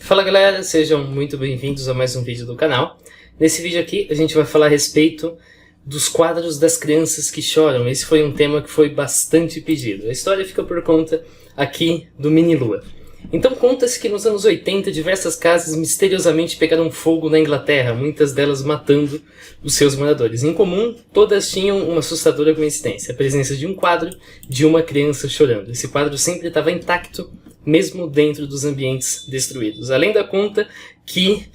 Fala galera, sejam muito bem-vindos a mais um vídeo do canal. Nesse vídeo aqui a gente vai falar a respeito dos quadros das crianças que choram. Esse foi um tema que foi bastante pedido. A história fica por conta aqui do Mini Lua. Então conta-se que nos anos 80 diversas casas misteriosamente pegaram fogo na Inglaterra, muitas delas matando os seus moradores. Em comum, todas tinham uma assustadora coincidência, a presença de um quadro de uma criança chorando. Esse quadro sempre estava intacto, mesmo dentro dos ambientes destruídos. Além da conta que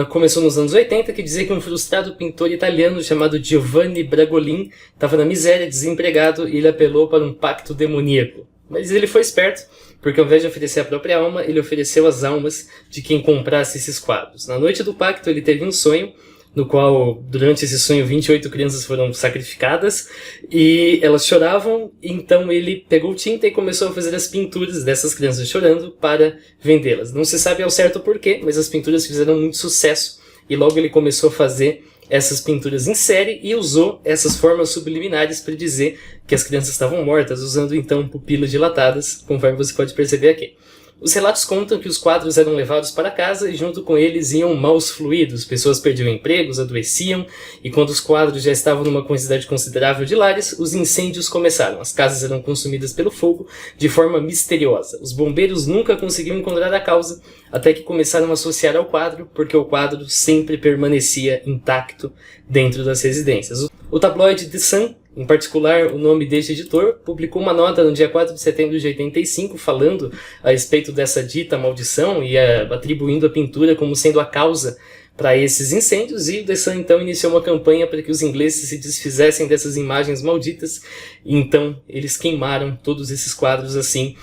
começou nos anos 80, que dizia que um frustrado pintor italiano chamado Giovanni Bragolin estava na miséria, desempregado, e ele apelou para um pacto demoníaco. Mas ele foi esperto, porque ao invés de oferecer a própria alma, ele ofereceu as almas de quem comprasse esses quadros. Na noite do pacto ele teve um sonho, no qual, durante esse sonho, 28 crianças foram sacrificadas, e elas choravam, então ele pegou tinta e começou a fazer as pinturas dessas crianças chorando para vendê-las. Não se sabe ao certo porquê, mas as pinturas fizeram muito sucesso, e logo ele começou a fazer essas pinturas em série e usou essas formas subliminares para dizer que as crianças estavam mortas, usando então pupilas dilatadas, conforme você pode perceber aqui. Os relatos contam que os quadros eram levados para casa e junto com eles iam maus fluidos, pessoas perdiam empregos, adoeciam, e quando os quadros já estavam numa quantidade considerável de lares, os incêndios começaram. As casas eram consumidas pelo fogo de forma misteriosa. Os bombeiros nunca conseguiram encontrar a causa, até que começaram a associar ao quadro, porque o quadro sempre permanecia intacto dentro das residências. O tabloide The Sun, em particular, o nome deste editor, publicou uma nota no dia 4 de setembro de 85 falando a respeito dessa dita maldição e atribuindo a pintura como sendo a causa para esses incêndios, e o The Sun então iniciou uma campanha para que os ingleses se desfizessem dessas imagens malditas, e então eles queimaram todos esses quadros assim,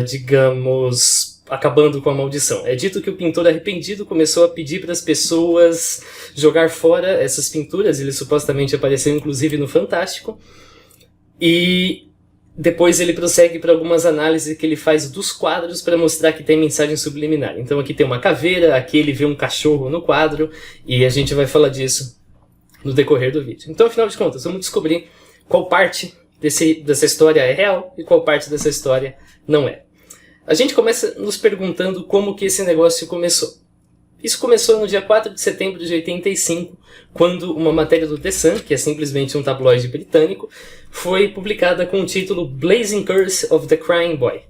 digamos, acabando com a maldição. É dito que o pintor arrependido começou a pedir para as pessoas jogar fora essas pinturas. Ele supostamente apareceu inclusive no Fantástico, e depois ele prossegue para algumas análises que ele faz dos quadros para mostrar que tem mensagem subliminar. Então aqui tem uma caveira, aqui ele vê um cachorro no quadro, e a gente vai falar disso no decorrer do vídeo. Então, afinal de contas, vamos descobrir qual parte dessa história é real e qual parte dessa história não é. A gente começa nos perguntando como que esse negócio começou. Isso começou no dia 4 de setembro de 85, quando uma matéria do The Sun, que é simplesmente um tabloide britânico, foi publicada com o título Blazing Curse of the Crying Boy.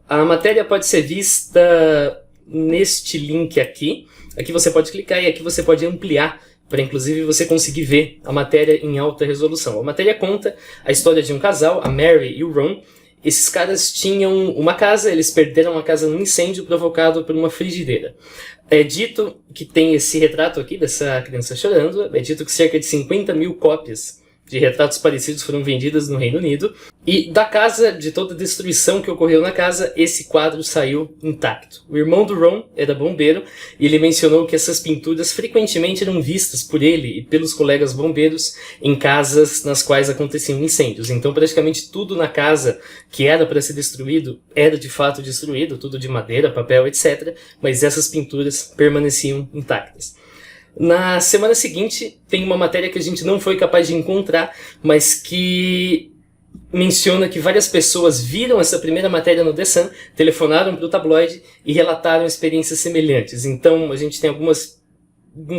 A matéria pode ser vista neste link aqui. Aqui você pode clicar e aqui você pode ampliar para inclusive você conseguir ver a matéria em alta resolução. A matéria conta a história de um casal, a Mary e o Ron. Esses caras tinham uma casa, eles perderam a casa num incêndio provocado por uma frigideira. É dito que tem esse retrato aqui dessa criança chorando, é dito que cerca de 50 mil cópias de retratos parecidos foram vendidas no Reino Unido, e da casa, de toda a destruição que ocorreu na casa, esse quadro saiu intacto. O irmão do Ron era bombeiro, e ele mencionou que essas pinturas frequentemente eram vistas por ele e pelos colegas bombeiros em casas nas quais aconteciam incêndios. Então praticamente tudo na casa que era para ser destruído era de fato destruído, tudo de madeira, papel, etc. Mas essas pinturas permaneciam intactas. Na semana seguinte, tem uma matéria que a gente não foi capaz de encontrar, mas que menciona que várias pessoas viram essa primeira matéria no The Sun, telefonaram para o tabloide e relataram experiências semelhantes. Então a gente tem alguns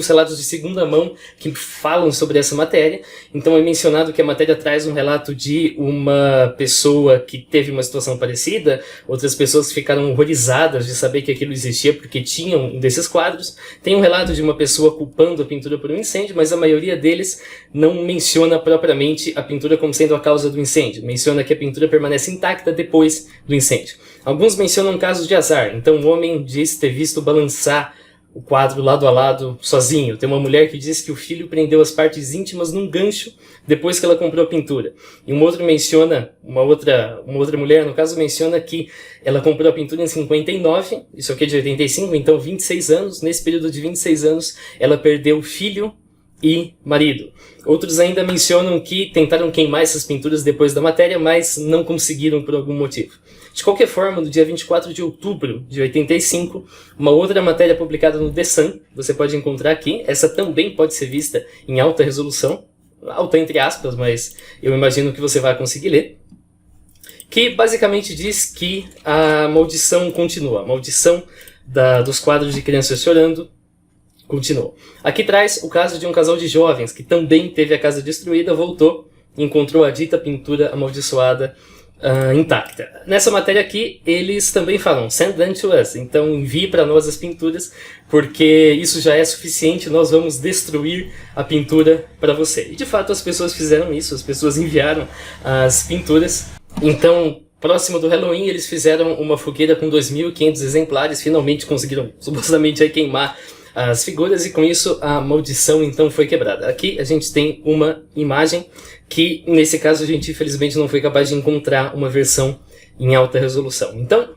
relatos de segunda mão que falam sobre essa matéria. Então é mencionado que a matéria traz um relato de uma pessoa que teve uma situação parecida, outras pessoas ficaram horrorizadas de saber que aquilo existia porque tinham um desses quadros. Tem um relato de uma pessoa culpando a pintura por um incêndio, mas a maioria deles não menciona propriamente a pintura como sendo a causa do incêndio. Menciona que a pintura permanece intacta depois do incêndio. Alguns mencionam casos de azar. Então um homem diz ter visto balançar o quadro lado a lado sozinho. Tem uma mulher que diz que o filho prendeu as partes íntimas num gancho depois que ela comprou a pintura. E um outro menciona, uma outra mulher, no caso, menciona que ela comprou a pintura em 59, isso aqui é de 85, então 26 anos. Nesse período de 26 anos, ela perdeu filho e marido. Outros ainda mencionam que tentaram queimar essas pinturas depois da matéria, mas não conseguiram por algum motivo. De qualquer forma, no dia 24 de outubro de 85, uma outra matéria publicada no The Sun, você pode encontrar aqui, essa também pode ser vista em alta resolução, alta entre aspas, mas eu imagino que você vai conseguir ler, que basicamente diz que a maldição continua. A maldição dos quadros de crianças chorando continuou. Aqui traz o caso de um casal de jovens que também teve a casa destruída, voltou e encontrou a dita pintura amaldiçoada intacta. Nessa matéria aqui, eles também falam, send them to us, então envie para nós as pinturas, porque isso já é suficiente, nós vamos destruir a pintura para você. E de fato as pessoas fizeram isso, as pessoas enviaram as pinturas. Então, próximo do Halloween, eles fizeram uma fogueira com 2.500 exemplares, finalmente conseguiram supostamente queimar as figuras, e com isso a maldição então foi quebrada. Aqui a gente tem uma imagem que, nesse caso, a gente infelizmente não foi capaz de encontrar uma versão em alta resolução. Então,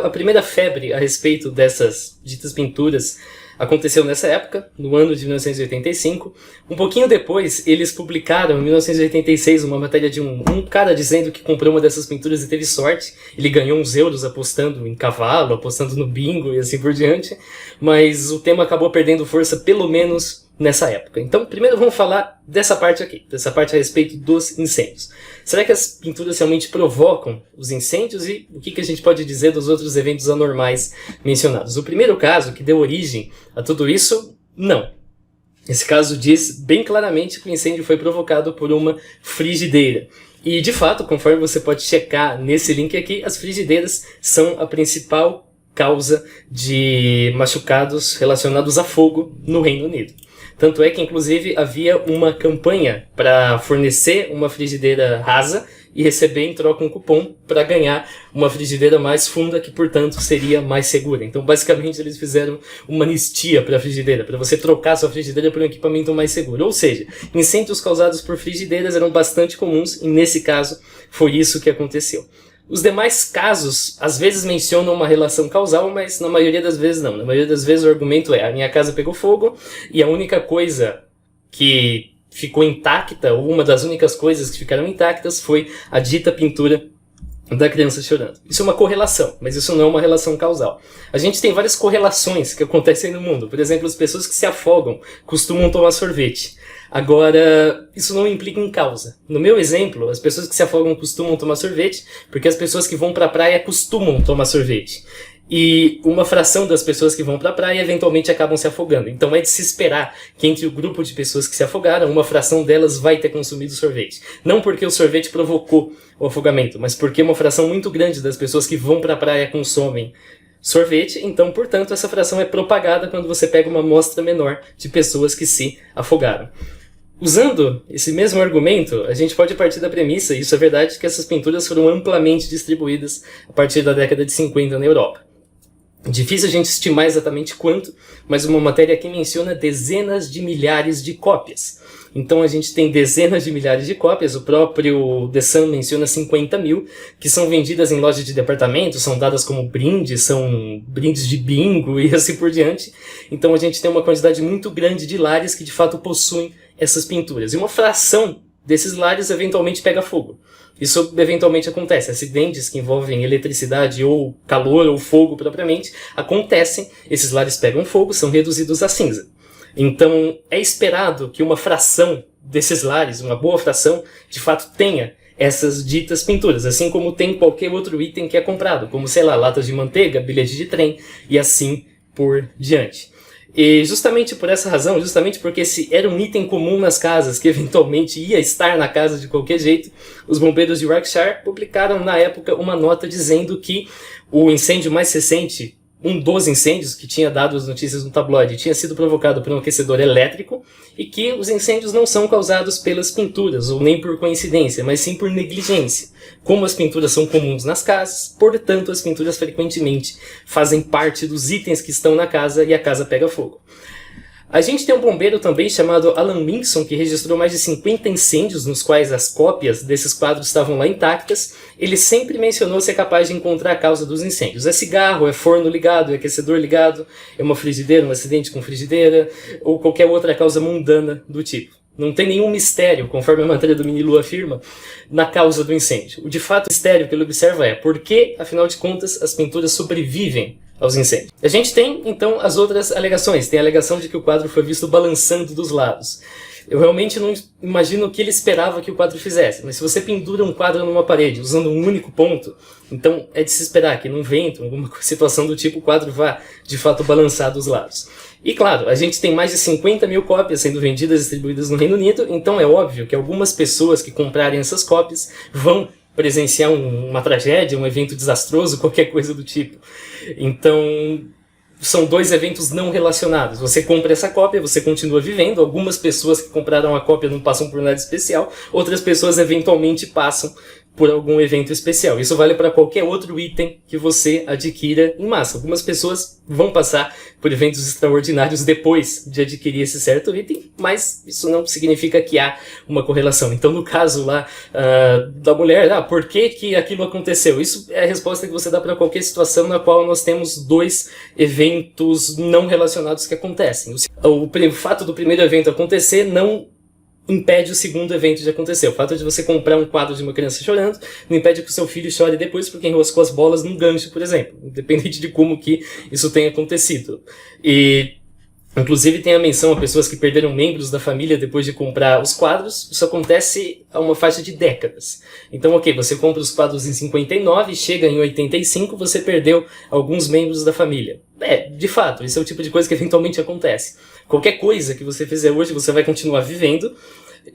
a primeira febre a respeito dessas ditas pinturas aconteceu nessa época, no ano de 1985. Um pouquinho depois, eles publicaram, em 1986, uma matéria de um cara dizendo que comprou uma dessas pinturas e teve sorte. Ele ganhou uns euros apostando em cavalo, apostando no bingo e assim por diante. Mas o tema acabou perdendo força, pelo menos nessa época. Então, primeiro vamos falar dessa parte aqui, dessa parte a respeito dos incêndios. Será que as pinturas realmente provocam os incêndios, e o que a gente pode dizer dos outros eventos anormais mencionados? O primeiro caso que deu origem a tudo isso, não. Esse caso diz bem claramente que o incêndio foi provocado por uma frigideira. E, de fato, conforme você pode checar nesse link aqui, as frigideiras são a principal causa de machucados relacionados a fogo no Reino Unido. Tanto é que, inclusive, havia uma campanha para fornecer uma frigideira rasa e receber em troca um cupom para ganhar uma frigideira mais funda, que, portanto, seria mais segura. Então, basicamente, eles fizeram uma anistia para a frigideira, para você trocar sua frigideira por um equipamento mais seguro. Ou seja, incêndios causados por frigideiras eram bastante comuns, e nesse caso foi isso que aconteceu. Os demais casos, às vezes mencionam uma relação causal, mas na maioria das vezes não. Na maioria das vezes o argumento é: a minha casa pegou fogo e a única coisa que ficou intacta, ou uma das únicas coisas que ficaram intactas, foi a dita pintura da criança chorando. Isso é uma correlação, mas isso não é uma relação causal. A gente tem várias correlações que acontecem no mundo. Por exemplo, as pessoas que se afogam costumam tomar sorvete. Agora, isso não implica em causa. No meu exemplo, as pessoas que se afogam costumam tomar sorvete, porque as pessoas que vão para a praia costumam tomar sorvete. E uma fração das pessoas que vão para a praia eventualmente acabam se afogando. Então é de se esperar que entre o grupo de pessoas que se afogaram, uma fração delas vai ter consumido sorvete. Não porque o sorvete provocou o afogamento, mas porque uma fração muito grande das pessoas que vão para a praia consomem sorvete. Então, portanto, essa fração é propagada quando você pega uma amostra menor de pessoas que se afogaram. Usando esse mesmo argumento, a gente pode partir da premissa, e isso é verdade, que essas pinturas foram amplamente distribuídas a partir da década de 50 na Europa. Difícil a gente estimar exatamente quanto, mas uma matéria aqui menciona dezenas de milhares de cópias. Então a gente tem dezenas de milhares de cópias, o próprio The Sun menciona 50 mil, que são vendidas em lojas de departamento, são dadas como brindes, são brindes de bingo e assim por diante. Então a gente tem uma quantidade muito grande de lares que de fato possuem essas pinturas. E uma fração desses lares eventualmente pega fogo. Isso eventualmente acontece. Acidentes que envolvem eletricidade ou calor ou fogo propriamente acontecem, esses lares pegam fogo, são reduzidos a cinza. Então é esperado que uma fração desses lares, uma boa fração, de fato tenha essas ditas pinturas, assim como tem qualquer outro item que é comprado, como, sei lá, latas de manteiga, bilhete de trem e assim por diante. E justamente por essa razão, justamente porque esse era um item comum nas casas, que eventualmente ia estar na casa de qualquer jeito, os bombeiros de Warwickshire publicaram na época uma nota dizendo que o incêndio mais recente, um dos incêndios que tinha dado as notícias no tabloide, tinha sido provocado por um aquecedor elétrico, e que os incêndios não são causados pelas pinturas, ou nem por coincidência, mas sim por negligência. Como as pinturas são comuns nas casas, portanto as pinturas frequentemente fazem parte dos itens que estão na casa e a casa pega fogo. A gente tem um bombeiro também chamado Alan Winson, que registrou mais de 50 incêndios nos quais as cópias desses quadros estavam lá intactas. Ele sempre mencionou ser capaz de encontrar a causa dos incêndios. É cigarro, é forno ligado, é aquecedor ligado, é uma frigideira, um acidente com frigideira, ou qualquer outra causa mundana do tipo. Não tem nenhum mistério, conforme a matéria do Minilu afirma, na causa do incêndio. O de fato mistério que ele observa é por que, afinal de contas, as pinturas sobrevivem aos incêndios. A gente tem, então, as outras alegações. Tem a alegação de que o quadro foi visto balançando dos lados. Eu realmente não imagino o que ele esperava que o quadro fizesse, mas se você pendura um quadro numa parede usando um único ponto, então é de se esperar que num vento, em alguma situação do tipo, o quadro vá de fato balançar dos lados. E claro, a gente tem mais de 50 mil cópias sendo vendidas e distribuídas no Reino Unido, então é óbvio que algumas pessoas que comprarem essas cópias vão presenciar uma tragédia, um evento desastroso, qualquer coisa do tipo. Então, são dois eventos não relacionados. Você compra essa cópia, você continua vivendo. Algumas pessoas que compraram a cópia não passam por nada especial, outras pessoas eventualmente passam por algum evento especial. Isso vale para qualquer outro item que você adquira em massa. Algumas pessoas vão passar por eventos extraordinários depois de adquirir esse certo item, mas isso não significa que há uma correlação. Então, no caso lá da mulher, por que aquilo aconteceu? Isso é a resposta que você dá para qualquer situação na qual nós temos dois eventos não relacionados que acontecem. O fato do primeiro evento acontecer não impede o segundo evento de acontecer. O fato de você comprar um quadro de uma criança chorando não impede que o seu filho chore depois porque enroscou as bolas num gancho, por exemplo, independente de como que isso tenha acontecido. E, inclusive, tem a menção a pessoas que perderam membros da família depois de comprar os quadros. Isso acontece a uma faixa de décadas. Então, ok, você compra os quadros em 59, chega em 85, você perdeu alguns membros da família. De fato, esse é o tipo de coisa que eventualmente acontece. Qualquer coisa que você fizer hoje, você vai continuar vivendo,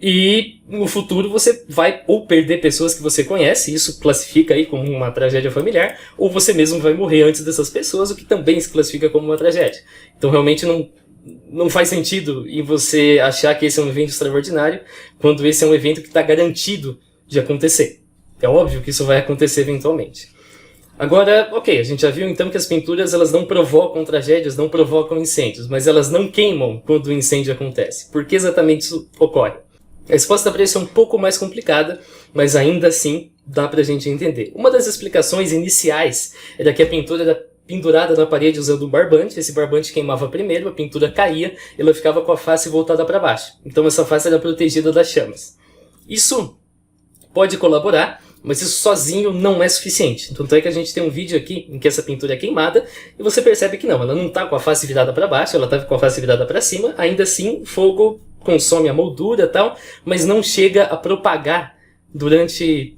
e no futuro você vai ou perder pessoas que você conhece, isso classifica aí como uma tragédia familiar, ou você mesmo vai morrer antes dessas pessoas, o que também se classifica como uma tragédia. Então realmente não faz sentido em você achar que esse é um evento extraordinário, quando esse é um evento que está garantido de acontecer. É óbvio que isso vai acontecer eventualmente. Agora, ok, a gente já viu então que as pinturas elas não provocam tragédias, não provocam incêndios, mas elas não queimam quando o incêndio acontece. Por que exatamente isso ocorre? A resposta para isso é um pouco mais complicada, mas ainda assim dá pra gente entender. Uma das explicações iniciais era que a pintura era pendurada na parede usando um barbante, esse barbante queimava primeiro, a pintura caía e ela ficava com a face voltada para baixo. Então essa face era protegida das chamas. Isso pode colaborar, mas isso sozinho não é suficiente. Tanto é que a gente tem um vídeo aqui em que essa pintura é queimada e você percebe que não, ela não está com a face virada para baixo, ela está com a face virada para cima. Ainda assim, o fogo consome a moldura e tal, mas não chega a propagar durante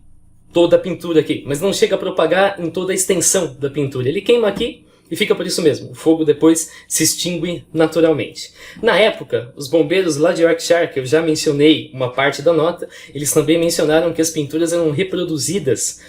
toda a pintura aqui. Mas não chega a propagar em toda a extensão da pintura. Ele queima aqui e fica por isso mesmo. O fogo depois se extingue naturalmente. Na época, os bombeiros lá de Yorkshire, que eu já mencionei uma parte da nota, eles também mencionaram que as pinturas eram reproduzidas,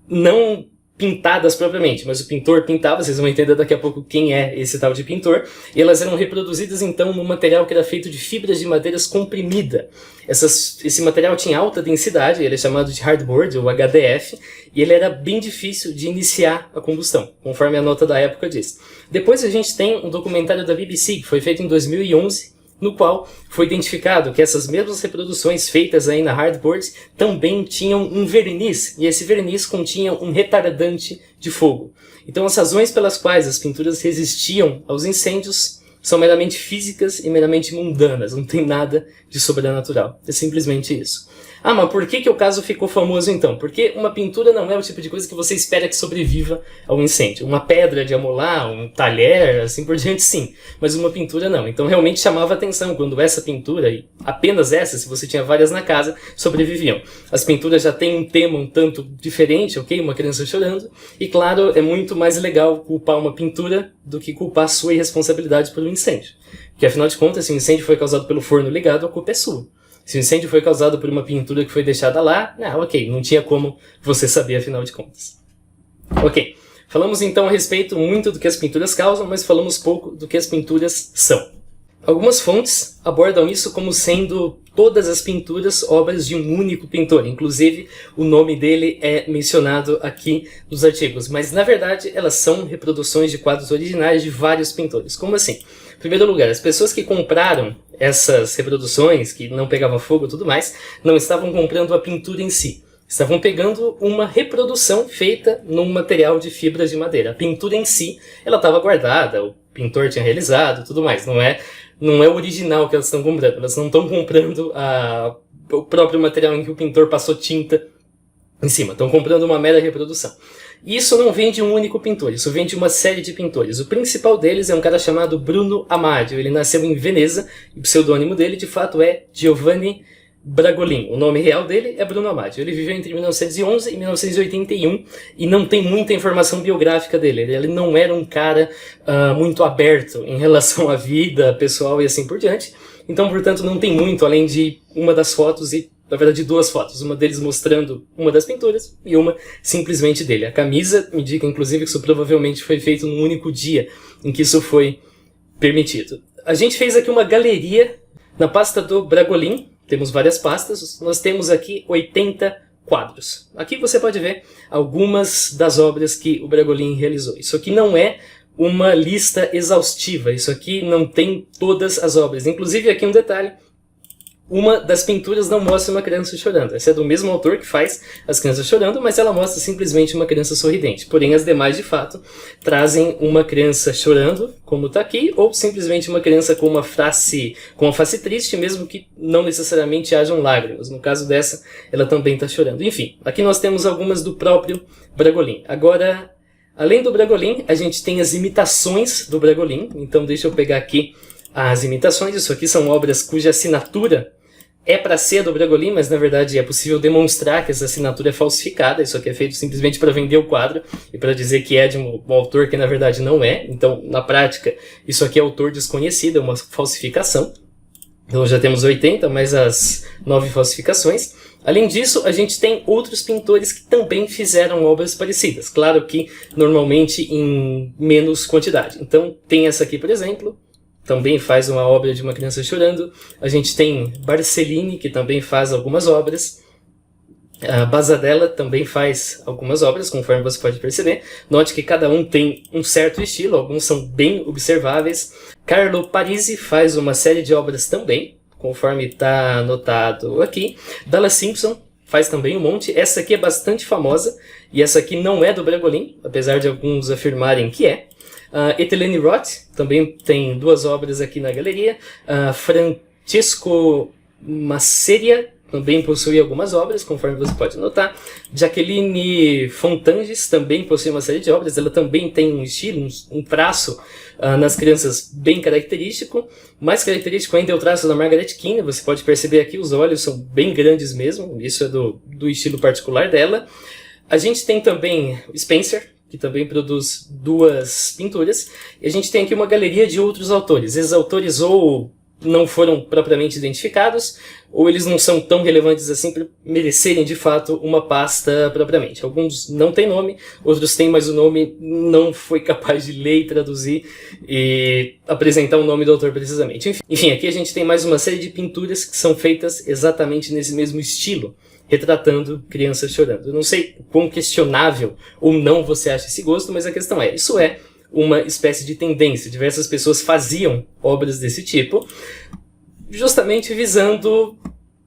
não pintadas propriamente, mas o pintor pintava, vocês vão entender daqui a pouco quem é esse tal de pintor, e elas eram reproduzidas então num material que era feito de fibras de madeiras comprimida. Esse material tinha alta densidade, ele é chamado de hardboard, ou HDF, e ele era bem difícil de iniciar a combustão, conforme a nota da época diz. Depois a gente tem um documentário da BBC, que foi feito em 2011, no qual foi identificado que essas mesmas reproduções feitas aí na hardboard também tinham um verniz, e esse verniz continha um retardante de fogo. Então as razões pelas quais as pinturas resistiam aos incêndios são meramente físicas e meramente mundanas, não tem nada de sobrenatural, é simplesmente isso. Ah, mas por que o caso ficou famoso então? Porque uma pintura não é o tipo de coisa que você espera que sobreviva ao incêndio. Uma pedra de amolar, um talher, assim por diante, sim. Mas uma pintura não. Então realmente chamava atenção quando essa pintura, e apenas essa, se você tinha várias na casa, sobreviviam. As pinturas já têm um tema um tanto diferente, ok? Uma criança chorando. E claro, é muito mais legal culpar uma pintura do que culpar a sua irresponsabilidade por um incêndio. Porque afinal de contas, se o incêndio foi causado pelo forno ligado, a culpa é sua. Se o incêndio foi causado por uma pintura que foi deixada lá, ok, não tinha como você saber afinal de contas. Ok, falamos então a respeito muito do que as pinturas causam, mas falamos pouco do que as pinturas são. Algumas fontes abordam isso como sendo todas as pinturas obras de um único pintor, inclusive o nome dele é mencionado aqui nos artigos, mas na verdade elas são reproduções de quadros originais de vários pintores. Como assim? Em primeiro lugar, as pessoas que compraram essas reproduções, que não pegavam fogo e tudo mais, não estavam comprando a pintura em si. Estavam pegando uma reprodução feita num material de fibras de madeira. A pintura em si, ela estava guardada, o pintor tinha realizado tudo mais. Não é o original que elas estão comprando. Elas não estão comprando o próprio material em que o pintor passou tinta em cima. Estão comprando uma mera reprodução. E isso não vem de um único pintor, isso vem de uma série de pintores. O principal deles é um cara chamado Bruno Amadio. Ele nasceu em Veneza, e o pseudônimo dele de fato é Giovanni Bragolin. O nome real dele é Bruno Amadio. Ele viveu entre 1911 e 1981 e não tem muita informação biográfica dele. Ele não era um cara muito aberto em relação à vida pessoal e assim por diante. Então, portanto, não tem muito além de uma das fotos e, na verdade, duas fotos. Uma deles mostrando uma das pinturas e uma simplesmente dele. A camisa indica, inclusive, que isso provavelmente foi feito num único dia em que isso foi permitido. A gente fez aqui uma galeria na pasta do Bragolin. Temos várias pastas, nós temos aqui 80 quadros. Aqui você pode ver algumas das obras que o Bragolin realizou. Isso aqui não é uma lista exaustiva, isso aqui não tem todas as obras. Inclusive aqui um detalhe, uma das pinturas não mostra uma criança chorando. Essa é do mesmo autor que faz as crianças chorando, mas ela mostra simplesmente uma criança sorridente. Porém, as demais, de fato, trazem uma criança chorando, como está aqui, ou simplesmente uma criança com uma face triste, mesmo que não necessariamente hajam lágrimas. No caso dessa, ela também está chorando. Enfim, aqui nós temos algumas do próprio Bragolin. Agora, além do Bragolin, a gente tem as imitações do Bragolin. Então, deixa eu pegar aqui as imitações. Isso aqui são obras cuja assinatura é para ser do Bragolin, mas na verdade é possível demonstrar que essa assinatura é falsificada. Isso aqui é feito simplesmente para vender o quadro e para dizer que é de um autor que na verdade não é. Então, na prática, isso aqui é autor desconhecido, é uma falsificação. Então já temos 80, mais as 9 falsificações. Além disso, a gente tem outros pintores que também fizeram obras parecidas. Claro que normalmente em menos quantidade. Então tem essa aqui, por exemplo. Também faz uma obra de uma criança chorando. A gente tem Barcellini, que também faz algumas obras. A Basadella também faz algumas obras, conforme você pode perceber. Note que cada um tem um certo estilo, alguns são bem observáveis. Carlo Parisi faz uma série de obras também, conforme está anotado aqui. Dalla Simpson faz também um monte. Essa aqui é bastante famosa, e essa aqui não é do Bragolin, apesar de alguns afirmarem que é. Ethelene Roth também tem 2 obras aqui na galeria. Francesco Masseria também possui algumas obras, conforme você pode notar. Jacqueline Fontanges também possui uma série de obras. Ela também tem um estilo, um traço nas crianças bem característico. Mais característico ainda é o traço da Margaret Keane. Você pode perceber aqui, os olhos são bem grandes mesmo. Isso é do estilo particular dela. A gente tem também o Spencer, que também produz 2 pinturas. E a gente tem aqui uma galeria de outros autores. Esses autores ou não foram propriamente identificados, ou eles não são tão relevantes assim para merecerem de fato uma pasta propriamente. Alguns não têm nome, outros têm, mas o nome não foi capaz de ler e traduzir e apresentar o nome do autor precisamente. Enfim, aqui a gente tem mais uma série de pinturas que são feitas exatamente nesse mesmo estilo, retratando crianças chorando. Eu não sei quão questionável ou não você acha esse gosto, mas a questão é, isso é uma espécie de tendência. Diversas pessoas faziam obras desse tipo, justamente visando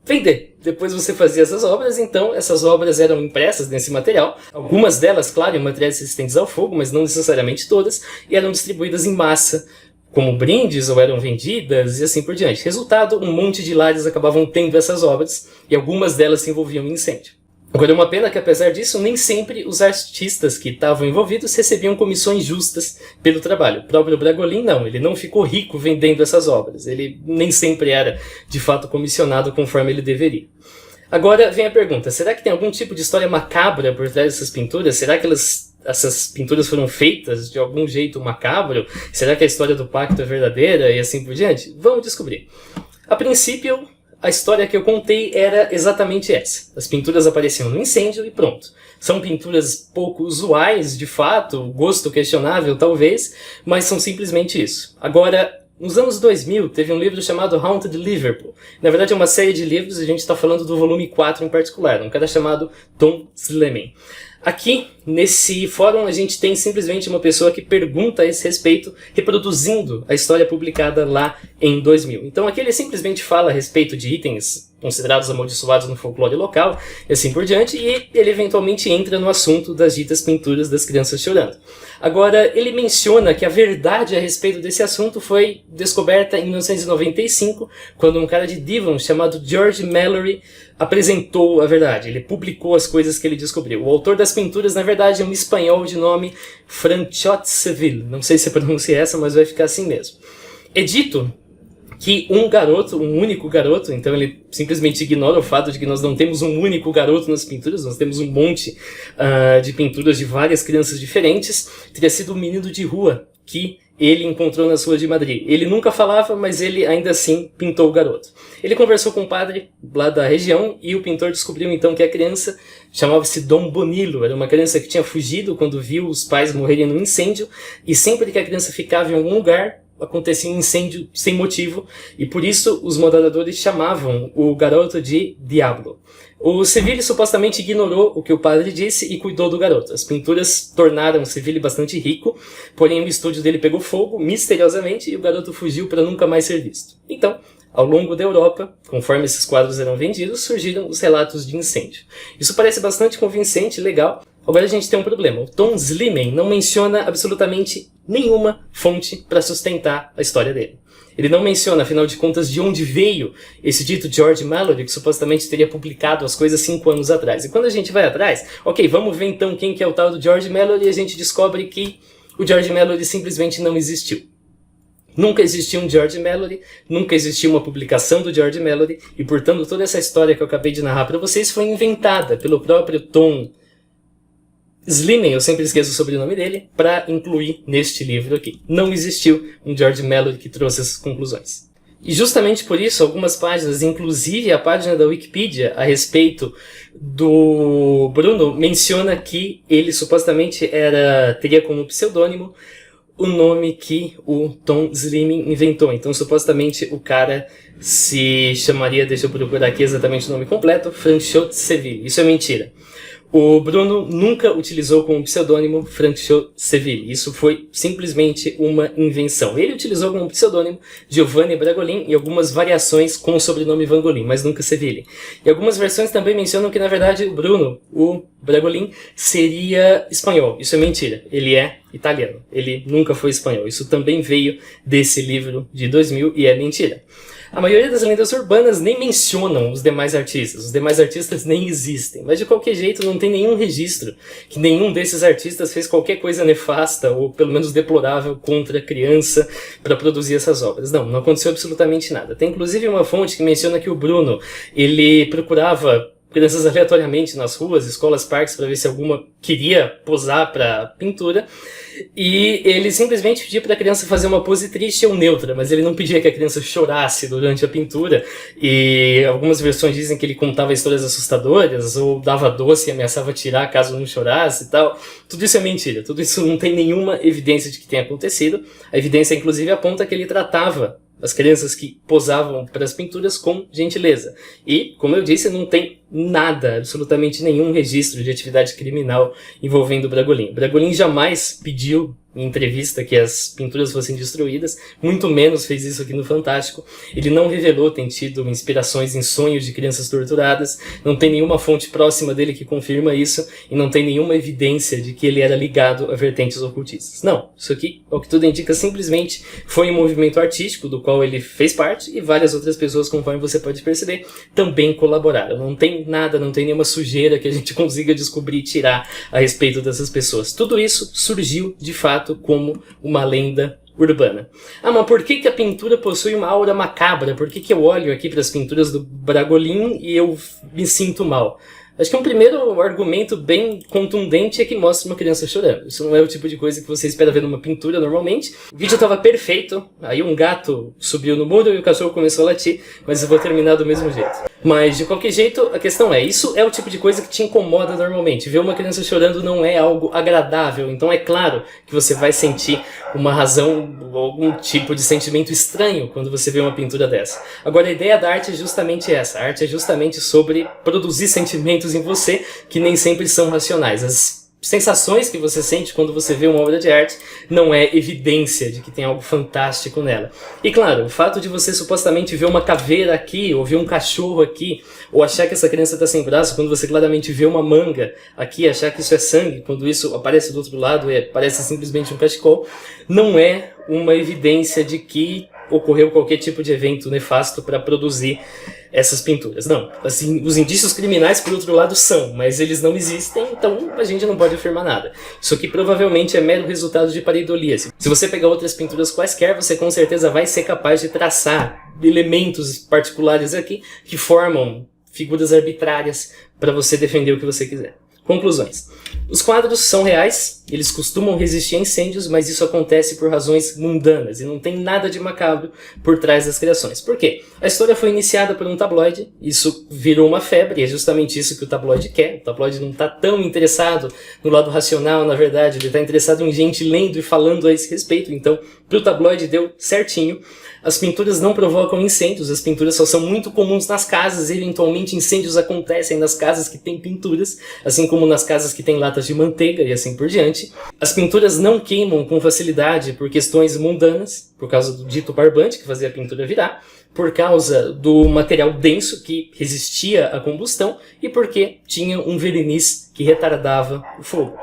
vender. Depois você fazia essas obras, então essas obras eram impressas nesse material. Algumas delas, claro, em materiais resistentes ao fogo, mas não necessariamente todas, e eram distribuídas em massa, como brindes, ou eram vendidas, e assim por diante. Resultado, um monte de lares acabavam tendo essas obras, e algumas delas se envolviam em incêndio. Agora, é uma pena que, apesar disso, nem sempre os artistas que estavam envolvidos recebiam comissões justas pelo trabalho. O próprio Bragolin, não. Ele não ficou rico vendendo essas obras. Ele nem sempre era, de fato, comissionado conforme ele deveria. Agora, vem a pergunta. Será que tem algum tipo de história macabra por trás dessas pinturas? Será que essas pinturas foram feitas de algum jeito macabro? Será que a história do pacto é verdadeira? E assim por diante? Vamos descobrir. A princípio, a história que eu contei era exatamente essa. As pinturas apareciam no incêndio e pronto. São pinturas pouco usuais, de fato, gosto questionável talvez, mas são simplesmente isso. Agora, nos anos 2000, teve um livro chamado Haunted Liverpool. Na verdade é uma série de livros, a gente está falando do volume 4 em particular, um cara chamado Tom Slemen. Aqui, nesse fórum, a gente tem simplesmente uma pessoa que pergunta a esse respeito, reproduzindo a história publicada lá em 2000. Então aqui ele simplesmente fala a respeito de itens considerados amaldiçoados no folclore local, e assim por diante, e ele eventualmente entra no assunto das ditas pinturas das crianças chorando. Agora, ele menciona que a verdade a respeito desse assunto foi descoberta em 1995, quando um cara de Devon chamado George Mallory apresentou a verdade. Ele publicou as coisas que ele descobriu. O autor das pinturas, na verdade, é um espanhol de nome Franchot Seville. Não sei se a pronúncia é essa, mas vai ficar assim mesmo. É dito que um único garoto, então ele simplesmente ignora o fato de que nós não temos um único garoto nas pinturas, nós temos um monte de pinturas de várias crianças diferentes, teria sido um menino de rua que ele encontrou nas ruas de Madrid. Ele nunca falava, mas ele ainda assim pintou o garoto. Ele conversou com um padre lá da região e o pintor descobriu então que a criança chamava-se Dom Bonilo. Era uma criança que tinha fugido quando viu os pais morrerem num incêndio, e sempre que a criança ficava em algum lugar, acontecia um incêndio sem motivo, e por isso os moderadores chamavam o garoto de Diablo. O Seville supostamente ignorou o que o padre disse e cuidou do garoto. As pinturas tornaram o Seville bastante rico, porém o estúdio dele pegou fogo misteriosamente e o garoto fugiu para nunca mais ser visto. Então, ao longo da Europa, conforme esses quadros eram vendidos, surgiram os relatos de incêndio. Isso parece bastante convincente e legal. Agora a gente tem um problema. O Tom Slimen não menciona absolutamente nenhuma fonte para sustentar a história dele. Ele não menciona, afinal de contas, de onde veio esse dito George Mallory, que supostamente teria publicado as coisas 5 anos atrás. E quando a gente vai atrás, ok, vamos ver então quem que é o tal do George Mallory, e a gente descobre que o George Mallory simplesmente não existiu. Nunca existiu um George Mallory, nunca existiu uma publicação do George Mallory, e portanto toda essa história que eu acabei de narrar para vocês foi inventada pelo próprio Tom Slimen, eu sempre esqueço o sobrenome dele, para incluir neste livro aqui. Não existiu um George Mallory que trouxe essas conclusões. E justamente por isso, algumas páginas, inclusive a página da Wikipedia a respeito do Bruno, menciona que ele supostamente teria como pseudônimo o nome que o Tom Slimen inventou. Então, supostamente, o cara se chamaria, deixa eu procurar aqui exatamente o nome completo, Franchot Seville. Isso é mentira. O Bruno nunca utilizou como pseudônimo Franchot Seville. Isso foi simplesmente uma invenção. Ele utilizou como pseudônimo Giovanni Bragolin e algumas variações com o sobrenome Vangolin, mas nunca Seville. E algumas versões também mencionam que, na verdade, o Bruno, o Bragolin, seria espanhol. Isso é mentira. Ele é italiano. Ele nunca foi espanhol. Isso também veio desse livro de 2000 e é mentira. A maioria das lendas urbanas nem mencionam os demais artistas. Os demais artistas nem existem. Mas de qualquer jeito não tem nenhum registro que nenhum desses artistas fez qualquer coisa nefasta ou pelo menos deplorável contra a criança para produzir essas obras. Não aconteceu absolutamente nada. Tem inclusive uma fonte que menciona que o Bruno, ele procurava crianças aleatoriamente nas ruas, escolas, parques, para ver se alguma queria posar para pintura. E ele simplesmente pedia para a criança fazer uma pose triste ou neutra, mas ele não pedia que a criança chorasse durante a pintura. E algumas versões dizem que ele contava histórias assustadoras, ou dava doce e ameaçava tirar caso não chorasse e tal. Tudo isso é mentira, tudo isso não tem nenhuma evidência de que tenha acontecido. A evidência, inclusive, aponta que ele tratava as crianças que posavam para as pinturas com gentileza. E, como eu disse, não tem nada, absolutamente nenhum registro de atividade criminal envolvendo o Bragolin. Bragolin jamais pediu em entrevista que as pinturas fossem destruídas, muito menos fez isso aqui no Fantástico. Ele não revelou ter tido inspirações em sonhos de crianças torturadas, não tem nenhuma fonte próxima dele que confirma isso, e não tem nenhuma evidência de que ele era ligado a vertentes ocultistas. Não, isso aqui, ao que tudo indica, simplesmente foi um movimento artístico do qual ele fez parte, e várias outras pessoas, conforme você pode perceber, também colaboraram. Não tem nada, não tem nenhuma sujeira que a gente consiga descobrir e tirar a respeito dessas pessoas. Tudo isso surgiu, de fato, como uma lenda urbana. Ah, mas por que a pintura possui uma aura macabra? Por que eu olho aqui para as pinturas do Bragolin e eu me sinto mal? Acho que um primeiro argumento bem contundente é que mostra uma criança chorando. Isso não é o tipo de coisa que você espera ver numa pintura normalmente. O vídeo estava perfeito, aí um gato subiu no muro e o cachorro começou a latir, mas eu vou terminar do mesmo jeito. Mas, de qualquer jeito, a questão é, isso é o tipo de coisa que te incomoda normalmente. Ver uma criança chorando não é algo agradável, então é claro que você vai sentir uma razão ou algum tipo de sentimento estranho quando você vê uma pintura dessa. Agora, a ideia da arte é justamente essa. A arte é justamente sobre produzir sentimentos em você que nem sempre são racionais. As sensações que você sente quando você vê uma obra de arte não é evidência de que tem algo fantástico nela. E claro, o fato de você supostamente ver uma caveira aqui, ou ver um cachorro aqui, ou achar que essa criança está sem braço, quando você claramente vê uma manga aqui, achar que isso é sangue, quando isso aparece do outro lado e parece simplesmente um cachecol, não é uma evidência de que ocorreu qualquer tipo de evento nefasto para produzir essas pinturas. Não, assim, os indícios criminais, por outro lado, são, mas eles não existem, então a gente não pode afirmar nada. Isso aqui provavelmente é mero resultado de pareidolia. Se você pegar outras pinturas quaisquer, você com certeza vai ser capaz de traçar elementos particulares aqui que formam figuras arbitrárias para você defender o que você quiser. Conclusões. Os quadros são reais, eles costumam resistir a incêndios, mas isso acontece por razões mundanas e não tem nada de macabro por trás das criações. Por quê? A história foi iniciada por um tabloide, isso virou uma febre, e é justamente isso que o tabloide quer. O tabloide não está tão interessado no lado racional, na verdade, ele está interessado em gente lendo e falando a esse respeito, então para o tabloide deu certinho. As pinturas não provocam incêndios, as pinturas só são muito comuns nas casas, eventualmente incêndios acontecem nas casas que têm pinturas, assim como nas casas que têm latas de manteiga e assim por diante. As pinturas não queimam com facilidade por questões mundanas, por causa do dito barbante que fazia a pintura virar, por causa do material denso que resistia à combustão e porque tinha um verniz que retardava o fogo.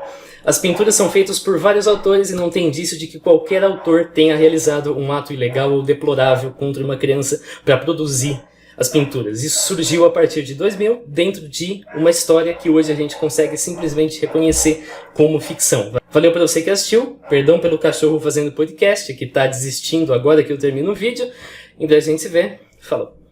As pinturas são feitas por vários autores e não tem indício de que qualquer autor tenha realizado um ato ilegal ou deplorável contra uma criança para produzir as pinturas. Isso surgiu a partir de 2000, dentro de uma história que hoje a gente consegue simplesmente reconhecer como ficção. Valeu para você que assistiu, perdão pelo cachorro fazendo podcast, que está desistindo agora que eu termino o vídeo. Em breve a gente se vê. Falou!